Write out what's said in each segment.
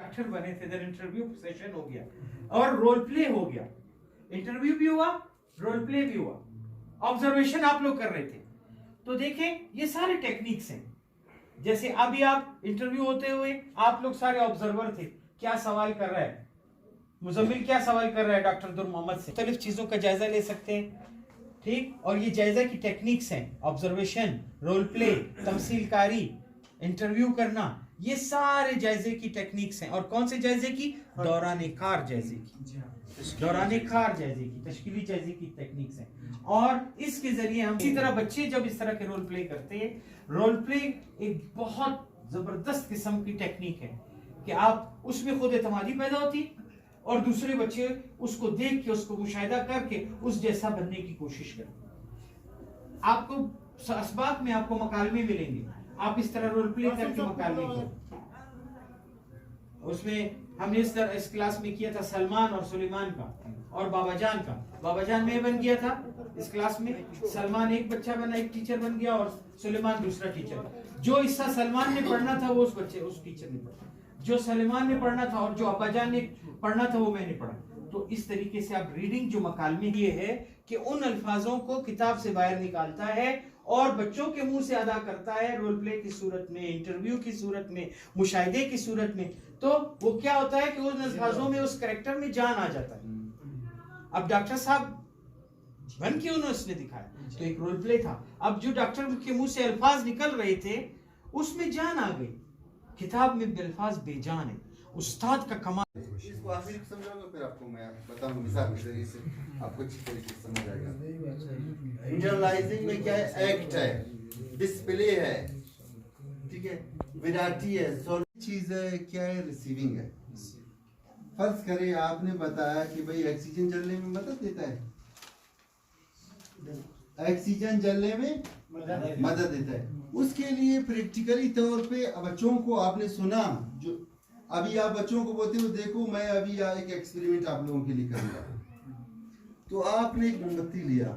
Doctor बने थे, इधर इंटरव्यू सेशन हो गया और रोल प्ले हो गया, इंटरव्यू भी हुआ, रोल प्ले भी हुआ, ऑब्जर्वेशन आप लोग कर रहे थे। तो देखें ये सारे टेक्निक्स हैं। जैसे अभी आप इंटरव्यू होते हुए आप लोग सारे ऑब्जर्वर थे, क्या सवाल कर रहा है मुजम्मिल, क्या सवाल कर रहा है डॉक्टर दुर मोहम्मद से, मुख्तलिफ चीजों का जायजा ले सकते हैं, ठीक। और ये जायजा की टेक्निक्स हैं, ऑब्जर्वेशन, रोल प्ले, तमसीलकारी, इंटरव्यू करना, ये सारे जायजे की टेक्निक्स हैं। और कौन से जायजे की? दौरान कार जायजे की, दौरान कार जायजे की, तश्कीली जायजे की टेक्निक्स हैं। और इसके जरिए हम इसी तरह बच्चे जब इस तरह के रोल प्ले करते हैं, रोल प्ले एक बहुत जबरदस्त किस्म की टेक्निक है कि आप उसमें खुद एतमादी पैदा होती है और दूसरे बच्चे उसको देख के, उसको मुशाहिदा करके उस जैसा बनने की कोशिश करें। आपको असबाक में आपको मकालमे मिलेंगे, आप इस तरह रोल प्ले करके मकालमे करें। उसमें हमने इस क्लास में किया था सलमान और सुलेमान का और बाबाजान का। बाबाजान में बन गया था इस क्लास में, सलमान एक बच्चा बना, एक टीचर बन गया और सुलेमान दूसरा टीचर। जो हिस्सा सलमान ने पढ़ना था वो उस टीचर ने पढ़ा, जो सलमान ने पढ़ना था और जो अब्बाजान ने पढ़ना था वो मैंने पढ़ा। तो इस तरीके से आप रीडिंग जो मकालमे ये है कि उन अल्फाजों को किताब से बाहर निकालता है और बच्चों के मुंह से अदा करता है, रोल प्ले की सूरत में, इंटरव्यू की सूरत में, मुशाहिदे की सूरत में। तो वो क्या होता है कि उन अल्फाजों में, उस कैरेक्टर में जान आ जाता है। अब डॉक्टर साहब बन के उन्होंने दिखाया तो एक रोल प्ले था। अब जो डॉक्टर के मुंह से अल्फाज निकल रहे थे उसमें जान आ गई, किताब में बेल्फाज बेजान है। उस्ताद का कमाल। इसको आखिर समझाऊंगा, फिर आपको मैं बताऊंगा मिसाल के जरिए से, आपको अच्छी तरीके से समझ आएगा। इंटरनलाइजिंग में क्या है? एक्ट है, डिस्प्ले है, ठीक है, वैरायटी है, चीज है, क्या है? रिसीविंग है। फर्ज करें आपने बताया कि भाई ऑक्सीजन जलने में मदद देता है, ऑक्सीजन जलने में मदद देता है। उसके लिए प्रैक्टिकली तौर पे बच्चों को आपने सुना, जो अभी आप बच्चों को बोलते हो देखो मैं अभी एक एक्सपेरिमेंट आप लोगों के लिए करूंगा, तो आपने एक मोमबत्ती लिया,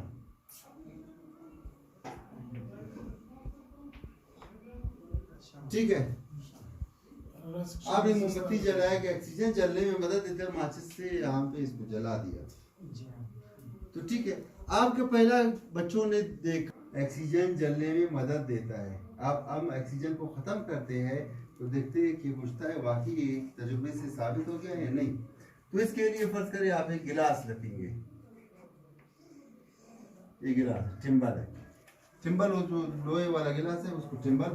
ठीक है, आपने मोमबत्ती जलाया कि ऑक्सीजन जलने में मदद देता है, माचिस से यहाँ पे इसको जला दिया, तो ठीक है। आपके पहला बच्चों ने देखा ऑक्सीजन जलने में मदद देता है। आप हम ऑक्सीजन को खत्म करते हैं तो देखते हैं कि पूछता है वाकई तजुर्बे से साबित हो गया या नहीं। तो इसके लिए फर्ज करें आप एक गिलास रखेंगे, ये गिलास टिम्बल है, टिम्बल वो जो लोहे वाला गिलास है उसको टिम्बल